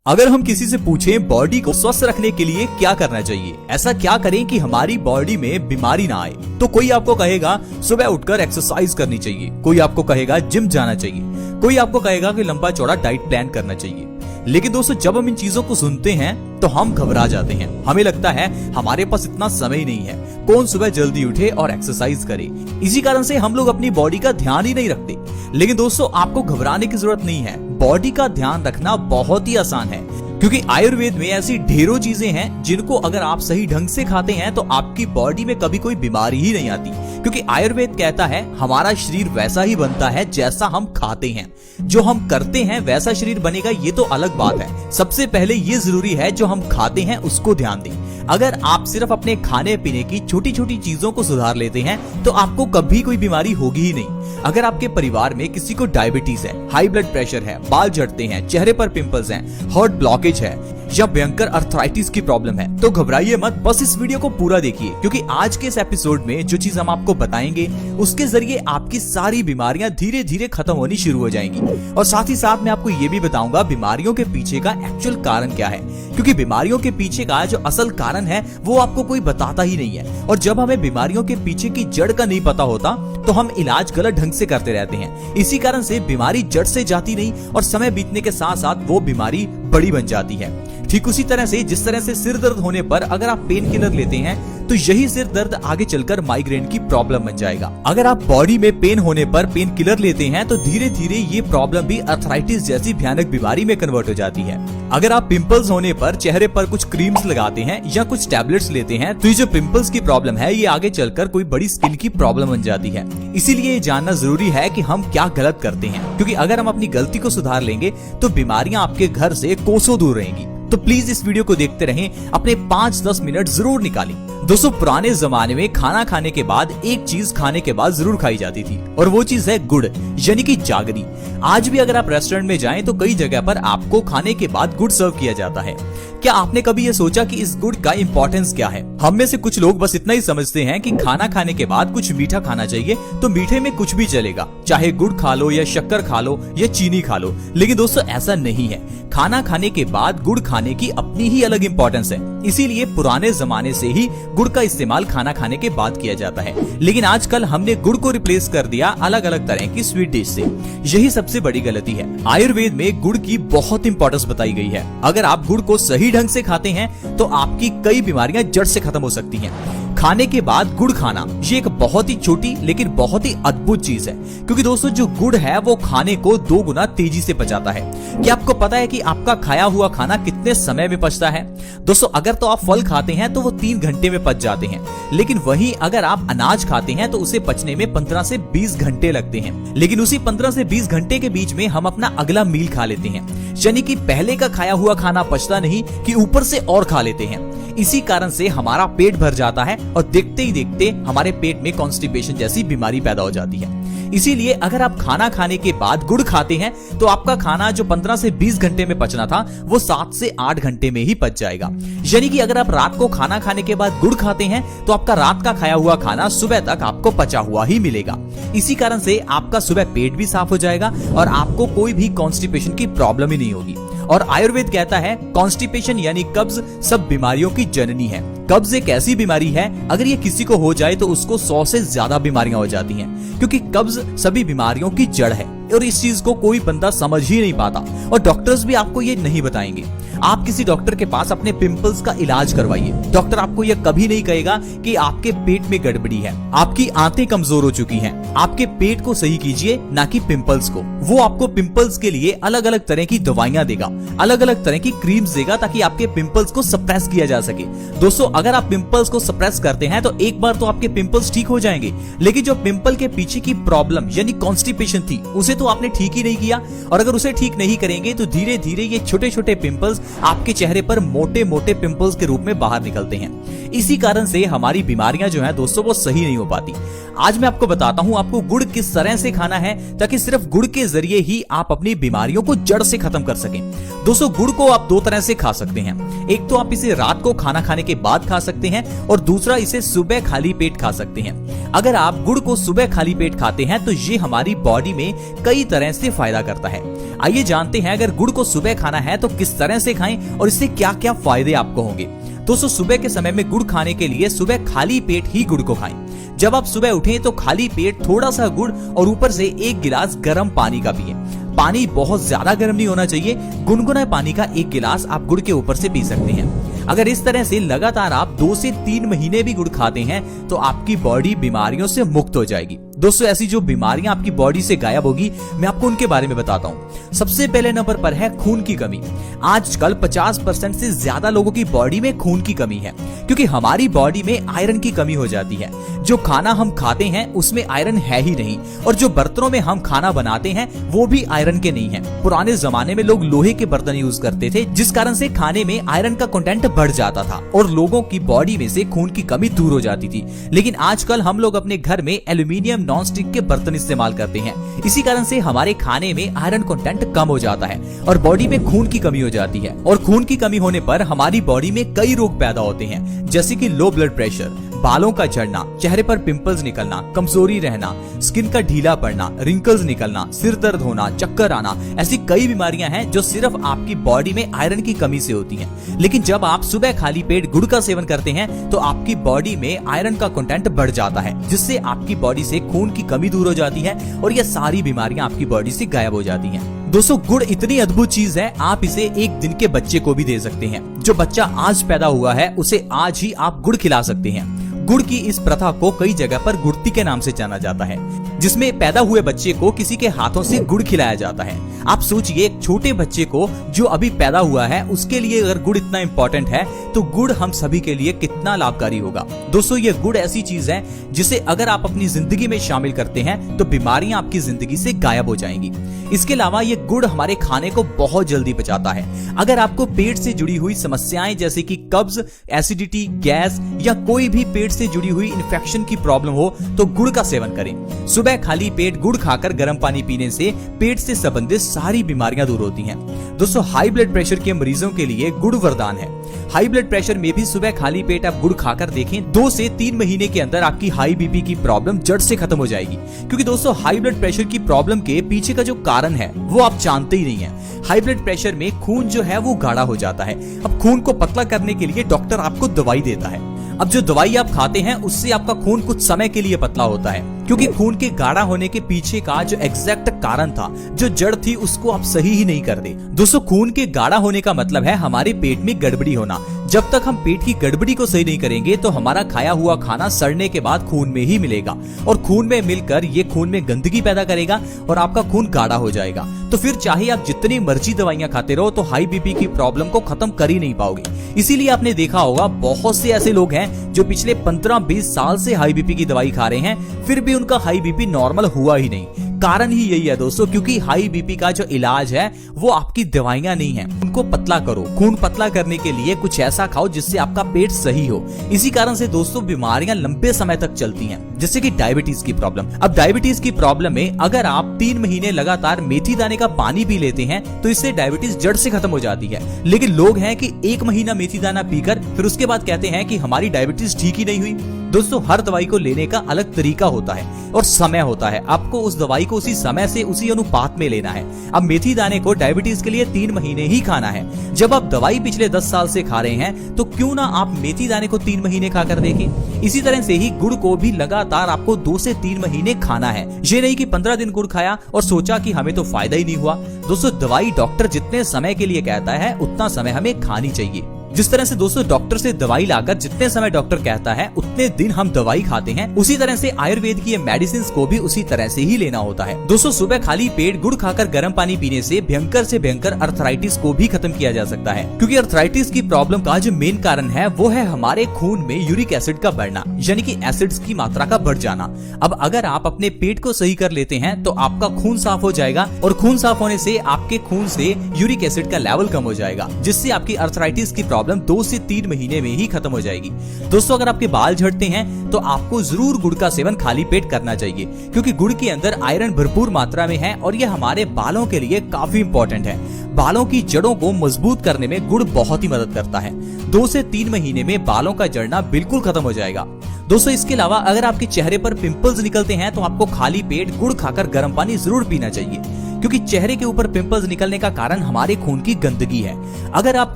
अगर हम किसी से पूछें बॉडी को स्वस्थ रखने के लिए क्या करना चाहिए, ऐसा क्या करें कि हमारी बॉडी में बीमारी ना आए, तो कोई आपको कहेगा सुबह उठकर एक्सरसाइज करनी चाहिए, कोई आपको कहेगा जिम जाना चाहिए, कोई आपको कहेगा कि लंबा चौड़ा डाइट प्लान करना चाहिए। लेकिन दोस्तों, जब हम इन चीजों को सुनते हैं तो हम घबरा जाते हैं। हमें लगता है हमारे पास इतना समय नहीं है, कौन सुबह जल्दी उठे और एक्सरसाइज करे। इसी कारण से हम लोग अपनी बॉडी का ध्यान ही नहीं रखते। लेकिन दोस्तों, आपको घबराने की जरूरत नहीं है। बॉडी का ध्यान रखना बहुत ही आसान है, क्योंकि आयुर्वेद में ऐसी ढेरों चीजें हैं जिनको अगर आप सही ढंग से खाते हैं तो आपकी बॉडी में कभी कोई बीमारी ही नहीं आती। क्योंकि आयुर्वेद कहता है हमारा शरीर वैसा ही बनता है जैसा हम खाते हैं। जो हम करते हैं वैसा शरीर बनेगा, ये तो अलग बात है। सबसे पहले ये जरूरी है जो हम खाते हैं उसको ध्यान दें। अगर आप सिर्फ अपने खाने पीने की छोटी छोटी चीजों को सुधार लेते हैं तो आपको कभी कोई बीमारी होगी ही नहीं। अगर आपके परिवार में किसी को डायबिटीज है, हाई ब्लड प्रेशर है, बाल झड़ते हैं, चेहरे पर पिंपल्स हैं, हार्ट ब्लॉकेज है या भयंकर अर्थराइटिस की प्रॉब्लम है, तो घबराइए मत, बस इस वीडियो को पूरा देखिए। क्योंकि आज के इस एपिसोड में जो चीज हम आपको बताएंगे उसके जरिए आपकी सारी बीमारियां धीरे धीरे खत्म होनी शुरू हो जाएंगी। और साथ ही साथ मैं आपको ये भी बताऊंगा बीमारियों के पीछे का एक्चुअल कारण क्या है। क्योंकि बीमारियों के पीछे का जो असल कारण है वो आपको कोई बताता ही नहीं है। और जब हमें बीमारियों के पीछे की जड़ का नहीं पता होता तो हम इलाज गलत ढंग से करते रहते हैं। इसी कारण से बीमारी जड़ से जाती नहीं और समय बीतने के साथ साथ वो बीमारी बड़ी बन जाती है। ठीक उसी तरह से जिस तरह से सिर दर्द होने पर अगर आप पेन किलर लेते हैं तो यही सिर दर्द आगे चलकर माइग्रेन की प्रॉब्लम बन जाएगा। अगर आप बॉडी में पेन होने पर पेन किलर लेते हैं तो धीरे धीरे ये प्रॉब्लम भी अर्थराइटिस जैसी भयानक बीमारी में कन्वर्ट हो जाती है। अगर आप पिंपल्स होने पर चेहरे पर कुछ क्रीम्स लगाते हैं या कुछ टैबलेट्स लेते हैं तो ये जो पिंपल्स की प्रॉब्लम है ये आगे चलकर कोई बड़ी स्किन की प्रॉब्लम बन जाती है। इसीलिए ये जानना जरूरी है कि हम क्या गलत करते हैं, क्योंकि अगर हम अपनी गलती को सुधार लेंगे तो बीमारियां आपके घर से कोसों दूर रहेंगी। तो प्लीज इस वीडियो को देखते रहें, अपने 5-10 मिनट जरूर निकालें। दोस्तों, पुराने जमाने में खाना खाने के बाद एक चीज खाने के बाद जरूर खाई जाती थी और वो चीज है गुड़, यानी कि जागरी। आज भी अगर आप रेस्टोरेंट में जाएं तो कई जगह पर आपको खाने के बाद गुड़ सर्व किया जाता है। क्या आपने कभी ये सोचा कि इस गुड़ का इंपॉर्टेंस क्या है? हम में से कुछ लोग बस इतना ही समझते हैं कि खाना खाने के बाद कुछ मीठा खाना चाहिए, तो मीठे में कुछ भी चलेगा, चाहे गुड़ खा लो या शक्कर खा लो या चीनी खा लो। लेकिन दोस्तों, ऐसा नहीं है। खाना खाने के बाद गुड़ खाने की अपनी ही अलग इंपॉर्टेंस है। इसीलिए पुराने जमाने से ही गुड़ का इस्तेमाल खाना खाने के बाद किया जाता है। लेकिन आजकल हमने गुड़ को रिप्लेस कर दिया अलग अलग तरह की स्वीट डिश से। यही सबसे बड़ी गलती है। आयुर्वेद में गुड़ की बहुत इंपॉर्टेंस बताई गई है। अगर आप गुड़ को सही ढंग से खाते हैं तो आपकी कई बीमारियां जड़ से खत्म हो सकती हैं। खाने के बाद गुड़ खाना ये एक बहुत ही छोटी लेकिन बहुत ही अद्भुत चीज है, क्योंकि दोस्तों जो गुड़ है वो खाने को 2 गुना तेजी से पचाता है। क्या आपको पता है कि आपका खाया हुआ खाना कितने समय में पचता है? दोस्तों, अगर तो आप फल खाते हैं तो वो 3 घंटे में पच जाते हैं, लेकिन वहीं अगर आप अनाज खाते हैं तो उसे पचने में 15 से 20 घंटे लगते हैं। लेकिन उसी 15 से 20 घंटे के बीच में हम अपना अगला मील खा लेते हैं, यानी कि पहले का खाया हुआ खाना पचता नहीं कि ऊपर से और खा लेते हैं। इसी कारण से हमारा पेट भर जाता है और देखते ही देखते हमारे पेट में कॉन्स्टिपेशन जैसी बीमारी पैदा हो जाती है। इसीलिए अगर आप खाना खाने के बाद गुड़ खाते हैं तो आपका खाना जो 15 से 20 घंटे में पचना था वो 7 से 8 घंटे में ही पच जाएगा। यानी कि अगर आप रात को खाना खाने के बाद गुड़ खाते हैं तो आपका रात का खाया हुआ खाना सुबह तक आपको पचा हुआ ही मिलेगा। इसी कारण से आपका सुबह पेट भी साफ हो जाएगा और आपको कोई भी कॉन्स्टिपेशन की प्रॉब्लम ही नहीं होगी। और आयुर्वेद कहता है कॉन्स्टिपेशन यानी कब्ज सब बीमारियों की जननी है। कब्ज एक ऐसी बीमारी है, अगर ये किसी को हो जाए तो उसको 100 से ज्यादा बीमारियां हो जाती हैं, क्योंकि कब्ज सभी बीमारियों की जड़ है। और इस चीज को कोई बंदा समझ ही नहीं पाता और डॉक्टर्स भी आपको ये नहीं बताएंगे। आप किसी डॉक्टर के पास अपने पिंपल्स का इलाज करवाइए, डॉक्टर आपको यह कभी नहीं कहेगा कि आपके पेट में गड़बड़ी है, आपकी आंतें कमजोर हो चुकी हैं। आपके पेट को सही कीजिए, ना कि पिंपल्स को। वो आपको पिंपल्स के लिए अलग अलग तरह की दवाइयां देगा, अलग अलग तरह की क्रीम्स देगा, ताकि आपके पिंपल्स को सप्रेस किया जा सके। दोस्तों, अगर आप पिंपल्स को सप्रेस करते हैं तो एक बार तो आपके पिंपल्स ठीक हो जाएंगे, लेकिन जो पिंपल के पीछे की प्रॉब्लम यानी कॉन्स्टिपेशन थी उसे तो आपने ठीक ही नहीं किया। और अगर उसे ठीक नहीं करेंगे तो धीरे धीरे ये छोटे छोटे पिंपल्स आपके चेहरे पर मोटे मोटे पिंपल्स के रूप में बाहर निकलते हैं। इसी कारण से हमारी बीमारियां जो हैं दोस्तों वो सही नहीं हो पाती। आज मैं आपको बताता हूं आपको गुड़ किस तरह से खाना है ताकि सिर्फ गुड़ के जरिए ही आप अपनी बीमारियों को जड़ से खत्म कर सकें। दोस्तों, गुड़ को आप 2 तरह से खा सकते हैं। एक तो आप इसे रात को खाना खाने के बाद खा सकते हैं और दूसरा इसे सुबह खाली पेट खा सकते हैं। अगर आप गुड़ को सुबह खाली पेट खाते हैं तो ये हमारी बॉडी में कई तरह से फायदा करता है। आइए जानते हैं अगर गुड़ को सुबह खाना है तो किस तरह से खाएं और इससे क्या क्या फायदे आपको होंगे। दोस्तों सुबह के समय में गुड़ खाने के लिए सुबह खाली पेट ही गुड़ को खाएं। जब आप सुबह उठें तो खाली पेट थोड़ा सा गुड़ और ऊपर से 1 गिलास गर्म पानी का पिएं। पानी बहुत ज्यादा गर्म नहीं होना चाहिए, गुनगुना पानी का 1 गिलास आप गुड़ के ऊपर से पी सकते हैं। अगर इस तरह से लगातार आप 2 से 3 महीने भी गुड़ खाते हैं तो आपकी बॉडी बीमारियों से मुक्त हो जाएगी। दोस्तों ऐसी जो बीमारियां आपकी बॉडी से गायब होगी मैं आपको उनके बारे में बताता हूं। सबसे पहले नंबर पर है खून की कमी। आजकल 50% से ज्यादा लोगों की बॉडी में खून की कमी है क्योंकि हमारी बॉडी में आयरन की कमी हो जाती है। जो खाना हम खाते हैं उसमें आयरन है ही नहीं और जो बर्तनों में हम खाना बनाते हैं वो भी आयरन के नहीं है। पुराने जमाने में लोग लोहे के बर्तन यूज करते थे जिस कारण से खाने में आयरन का कंटेंट बढ़ जाता था और लोगों की बॉडी में से खून की कमी दूर हो जाती थी। लेकिन आजकल हम लोग अपने घर में एल्यूमिनियम नॉन स्टिक के बर्तन इस्तेमाल करते हैं। इसी कारण से हमारे खाने में आयरन कंटेंट कम हो जाता है और बॉडी में खून की कमी हो जाती है। और खून की कमी होने पर हमारी बॉडी में कई रोग पैदा होते हैं जैसे कि लो ब्लड प्रेशर, बालों का झड़ना, चेहरे पर पिंपल्स निकलना, कमजोरी रहना, स्किन का ढीला पड़ना, रिंकल्स निकलना, सिर दर्द होना, चक्कर आना। ऐसी कई बीमारियां हैं जो सिर्फ आपकी बॉडी में आयरन की कमी से होती हैं। लेकिन जब आप सुबह खाली पेट गुड़ का सेवन करते हैं तो आपकी बॉडी में आयरन का कंटेंट बढ़ जाता है जिससे आपकी बॉडी से खून की कमी दूर हो जाती है और ये सारी बीमारियां आपकी बॉडी से गायब हो जाती हैं। दोस्तों गुड़ इतनी अद्भुत चीज है, आप इसे 1 दिन के बच्चे को भी दे सकते हैं। जो बच्चा आज पैदा हुआ है उसे आज ही आप गुड़ खिला सकते हैं। गुड़ की इस प्रथा को कई जगह पर गुड़ती के नाम से जाना जाता है जिसमें पैदा हुए बच्चे को किसी के हाथों से गुड़ खिलाया जाता है। आप सोचिए एक छोटे बच्चे को जो अभी पैदा हुआ है उसके लिए अगर गुड़ इतना इम्पोर्टेंट है तो गुड़ हम सभी के लिए कितना लाभकारी होगा। दोस्तों ये गुड़ ऐसी चीज है जिसे अगर आप अपनी जिंदगी में शामिल करते हैं तो बीमारियां आपकी जिंदगी से गायब हो जाएंगी। इसके अलावा ये गुड़ हमारे खाने को बहुत जल्दी पचाता है। अगर आपको पेट से जुड़ी हुई समस्याएं जैसे कि कब्ज, एसिडिटी, गैस या कोई भी पेट से जुड़ी हुई इन्फेक्शन की प्रॉब्लम हो तो गुड़ का सेवन करें। सुबह खाली पेट गुड़ खाकर गर्म पानी पीने से पेट से संबंधित सारी बीमारियां दूर होती हैं। दोस्तों हाई ब्लड प्रेशर के मरीजों के लिए गुड़ वरदान है। हाई ब्लड प्रेशर में भी सुबह खाली पेट आप गुड़ खाकर देखें, 2 से 3 महीने के अंदर आपकी हाई बीपी की प्रॉब्लम जड़ से खत्म हो जाएगी। क्योंकि दोस्तों हाई ब्लड प्रेशर की प्रॉब्लम के पीछे का जो कारण है वो आप जानते ही नहीं है। हाई ब्लड प्रेशर में खून जो है वो गाढ़ा हो जाता है। अब खून को पतला करने के लिए डॉक्टर आपको दवाई देता है। अब जो दवाई आप खाते हैं उससे आपका खून कुछ समय के लिए पतला होता है क्योंकि खून के गाढ़ा होने के पीछे का जो एग्जैक्ट कारण था, जो जड़ थी, उसको आप सही ही नहीं करते। दोस्तों खून के गाढ़ा होने का मतलब है हमारे पेट में गड़बड़ी होना। जब तक हम पेट की गड़बड़ी को सही नहीं करेंगे तो हमारा खाया हुआ खाना सड़ने के बाद खून में ही मिलेगा और खून में मिलकर ये खून में गंदगी पैदा करेगा और आपका खून गाढ़ा हो जाएगा। तो फिर चाहे आप जितनी मर्जी दवाइयां खाते रहो तो हाई बीपी की प्रॉब्लम को खत्म कर ही नहीं पाओगे। इसीलिए आपने देखा होगा बहुत से ऐसे लोग हैं जो पिछले 15-20 साल से हाई बीपी की दवाई खा रहे हैं फिर भी उनका हाई बीपी नॉर्मल हुआ ही नहीं। कारण ही यही है दोस्तों, क्योंकि हाई बीपी का जो इलाज है वो आपकी दवाइयां नहीं है। उनको पतला करो। खून पतला करने के लिए कुछ ऐसा खाओ जिससे आपका पेट सही हो। इसी कारण से दोस्तों बीमारियां लंबे समय तक चलती हैं, जैसे कि डायबिटीज की प्रॉब्लम। अब डायबिटीज की प्रॉब्लम में अगर आप 3 महीने लगातार मेथी दाने का पानी पी लेते हैं तो इससे डायबिटीज जड़ से खत्म हो जाती है। लेकिन लोग हैं कि 1 महीना मेथी दाना पीकर फिर उसके बाद कहते हैं कि हमारी डायबिटीज ठीक ही नहीं हुई। दोस्तों हर दवाई को लेने का अलग तरीका होता है और समय होता है। आपको उस दवाई को उसी समय से उसी अनुपात में लेना है। अब मेथी दाने को डायबिटीज के लिए 3 महीने ही खाना है। जब आप दवाई पिछले 10 साल से खा रहे हैं तो क्यों ना आप मेथी दाने को 3 महीने खाकर देखें। इसी तरह से ही गुड़ को भी लगातार आपको 2 से 3 महीने खाना है। ये नहीं कि 15 दिन गुड़ खाया और सोचा कि हमें तो फायदा ही नहीं हुआ। दोस्तों दवाई डॉक्टर जितने समय के लिए कहता है उतना समय हमें खानी चाहिए। जिस तरह से दोस्तों डॉक्टर से दवाई लाकर जितने समय डॉक्टर कहता है उतने दिन हम दवाई खाते हैं, उसी तरह से आयुर्वेद की मेडिसिन को भी उसी तरह से ही लेना होता है। दोस्तों सुबह खाली पेट गुड़ खाकर गर्म पानी पीने से भयंकर से भयंकर अर्थराइटिस को भी खत्म किया जा सकता है। क्योंकि अर्थराइटिस की प्रॉब्लम का जो मेन कारण है वो है हमारे खून में यूरिक एसिड का बढ़ना, यानी कि एसिड्स की मात्रा का बढ़ जाना। अब अगर आप अपने पेट को सही कर लेते हैं तो आपका खून साफ हो जाएगा और खून साफ होने से आपके खून से यूरिक एसिड का लेवल कम हो जाएगा, जिससे आपकी अर्थराइटिस की प्रॉब्लम 2 से 3 महीने में ही खत्म हो जाएगी। दोस्तों अगर आपके बाल झड़ते हैं तो आपको जरूर गुड़ का सेवन खाली पेट करना चाहिए, क्योंकि गुड़ के अंदर आयरन भरपूर मात्रा में है और यह हमारे बालों के लिए काफी इंपॉर्टेंट है। बालों की जड़ों को मजबूत करने में गुड़ बहुत ही मदद करता है। 2 से 3 महीने में बालों का झड़ना बिल्कुल खत्म हो जाएगा। दोस्तों इसके अलावा अगर आपके चेहरे पर पिंपल्स निकलते हैं तो आपको खाली पेट गुड़ खाकर गर्म पानी जरूर पीना चाहिए, क्योंकि चेहरे के ऊपर पिंपल्स निकलने का कारण हमारे खून की गंदगी है। अगर आप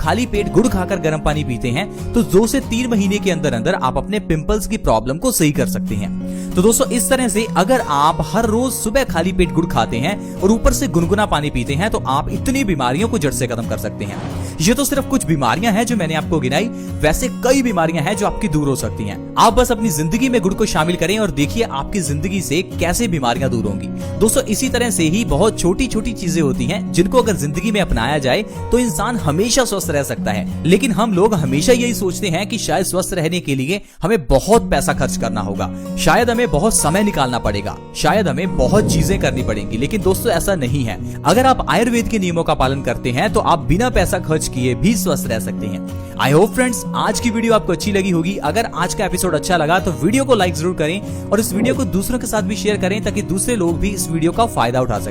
खाली पेट गुड़ खाकर गर्म पानी पीते हैं तो 2 से 3 महीने के अंदर अंदर आप अपने पिंपल्स की प्रॉब्लम को सही कर सकते हैं। तो दोस्तों इस तरह से अगर आप हर रोज सुबह खाली पेट गुड़ खाते हैं और ऊपर से गुनगुना पानी पीते हैं तो आप इतनी बीमारियों को जड़ से खत्म कर सकते हैं। ये तो सिर्फ कुछ बीमारियां हैं जो मैंने आपको गिनाई, वैसे कई बीमारियां हैं जो आपकी दूर हो सकती हैं। आप बस अपनी जिंदगी में गुड़ को शामिल करें और देखिए आपकी जिंदगी से कैसे बीमारियां दूर होंगी। दोस्तों इसी तरह से ही बहुत छोटी छोटी चीजें होती हैं जिनको अगर जिंदगी में अपनाया जाए तो इंसान हमेशा स्वस्थ रह सकता है। लेकिन हम लोग हमेशा यही सोचते हैं कि शायद स्वस्थ रहने के लिए हमें बहुत पैसा खर्च करना होगा, शायद हमें बहुत समय निकालना पड़ेगा, शायद हमें बहुत चीजें करनी पड़ेंगी। लेकिन दोस्तों ऐसा नहीं है। अगर आप आयुर्वेद के नियमों का पालन करते हैं तो आप बिना पैसा खर्च किए भी स्वस्थ रह सकते हैं। आई होप फ्रेंड्स आज की वीडियो आपको अच्छी लगी होगी। अगर आज का एपिसोड अच्छा लगा तो वीडियो को लाइक जरूर करें और इस वीडियो को दूसरों के साथ भी शेयर करें ताकि दूसरे लोग भी इस वीडियो का फायदा उठा सकें।